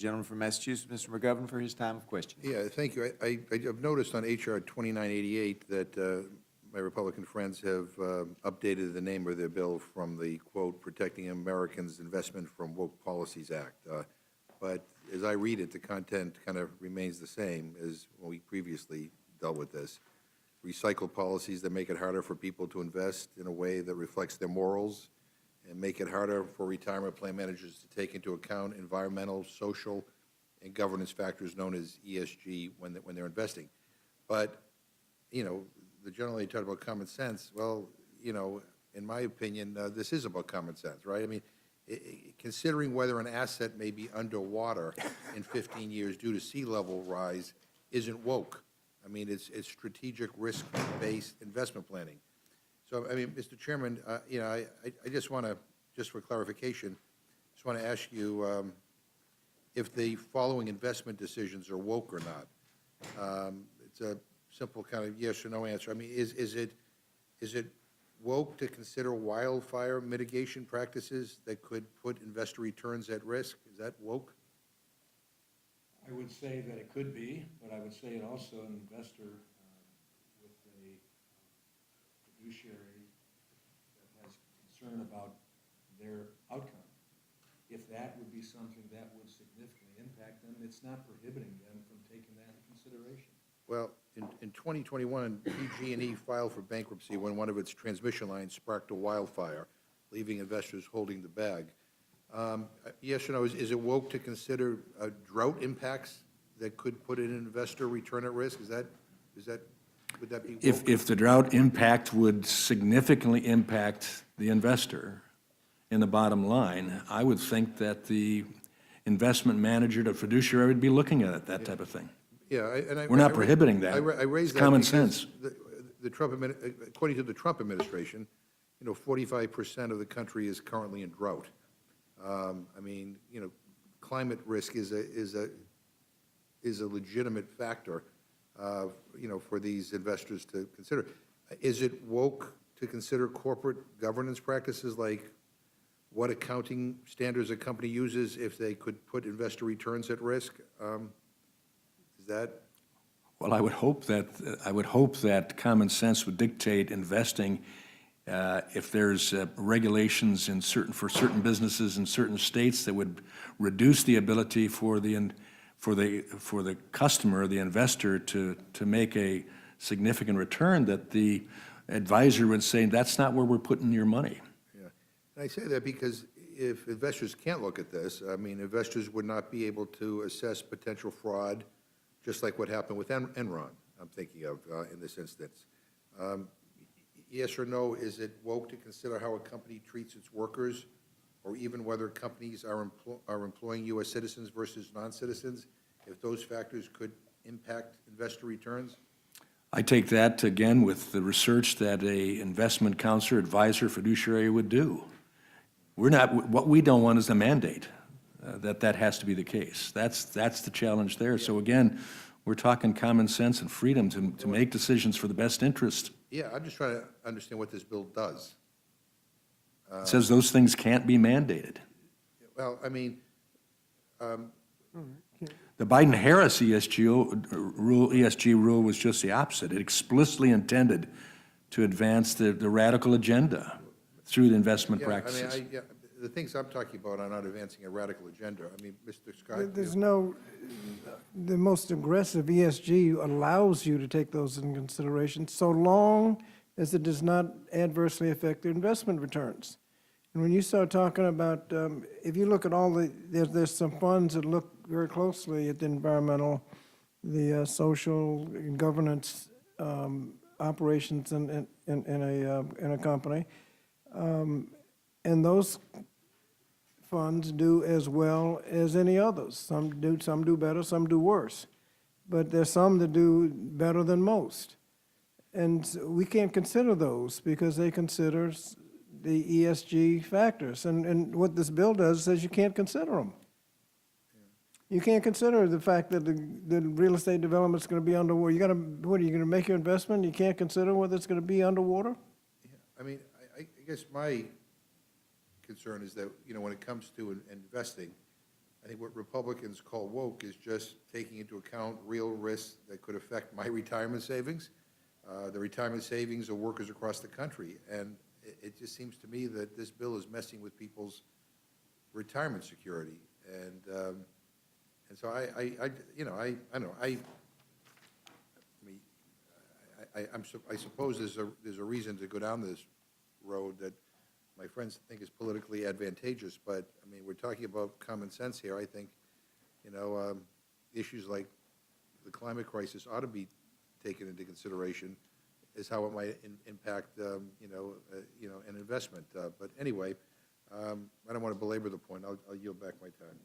Gentleman from Massachusetts, Mr. McGovern, for his time of questioning. Yeah, thank you. I've noticed on H.R. 2988 that my Republican friends have updated the name of their bill from the, quote, Protecting Americans' Investment from Woke Policies Act. But as I read it, the content kind of remains the same as when we previously dealt with this. Recycle policies that make it harder for people to invest in a way that reflects their morals, and make it harder for retirement plan managers to take into account environmental, social, and governance factors known as ESG when they're investing. But, you know, the gentleman talked about common sense. Well, you know, in my opinion, this is about common sense, right? I mean, considering whether an asset may be underwater in 15 years due to sea level rise isn't woke. I mean, it's strategic risk-based investment planning. So, I mean, Mr. Chairman, you know, I just want to, just for clarification, just want to ask you if the following investment decisions are woke or not. It's a simple kind of yes or no answer. I mean, is it woke to consider wildfire mitigation practices that could put investor returns at risk? Is that woke? I would say that it could be, but I would say it also an investor with a fiduciary that has concern about their outcome. If that would be something that would significantly impact them, it's not prohibiting them from taking that into consideration. Well, in 2021, PG&E filed for bankruptcy when one of its transmission lines sparked a wildfire, leaving investors holding the bag. Yes or no, is it woke to consider drought impacts that could put an investor return at risk? Would that be woke? If the drought impact would significantly impact the investor in the bottom line, I would think that the investment manager, the fiduciary, would be looking at it, that type of thing. Yeah, We're not prohibiting that. I raised It's that common because sense. According to the Trump administration, you know, 45% of the country is currently in drought. I mean, you know, climate risk is a legitimate factor, you know, for these investors to consider. Is it woke to consider corporate governance practices like what accounting standards a company uses if they could put investor returns at risk? Is that? Well, I would hope that common sense would dictate investing. If there's regulations for certain businesses in certain states that would reduce the ability for the customer, the investor, to make a significant return, that the advisor would say that's not where we're putting your money. Yeah, and I say that because if investors can't look at this, I mean, investors would not be able to assess potential fraud, just like what happened with Enron, I'm thinking of in this instance. Yes or no, is it woke to consider how a company treats its workers, or even whether companies are employing U.S. citizens versus non-citizens, if those factors could impact investor returns? I take that, again, with the research that a investment counselor, advisor, fiduciary would do. What we don't want is a mandate that has to be the case. That's the challenge there. So again, we're talking common sense and freedom to make decisions for the best interest. Yeah, I'm just trying to understand what this bill does. It says those things can't be mandated. Well, I mean, The Biden-Harris ESG rule was just the opposite. It explicitly intended to advance the radical agenda through the investment practices. I mean, the things I'm talking about are not advancing a radical agenda. I mean, Mr. Scott. There's no, the most aggressive ESG allows you to take those into consideration so long as it does not adversely affect the investment returns. And when you start talking about, if you look at all there's some funds that look very closely at the environmental, the social and governance operations in a company, and those funds do as well as any others. Some do better, some do worse. But there's some that do better than most. And we can't consider those because they consider the ESG factors. And what this bill does says you can't consider them. You can't consider the fact that the real estate development is going to be underwater. What are you going to make your investment? You can't consider whether it's going to be underwater? Yeah, I mean, I guess my concern is that, you know, when it comes to investing, I think what Republicans call woke is just taking into account real risks that could affect my retirement savings, the retirement savings of workers across the country. And it just seems to me that this bill is messing with people's retirement security. And so I don't know, I suppose there's a reason to go down this road that my friends think is politically advantageous, but, I mean, we're talking about common sense here. I think, issues like the climate crisis ought to be taken into consideration as how it might impact, an investment. But anyway, I don't want to belabor the point. I'll yield back my time.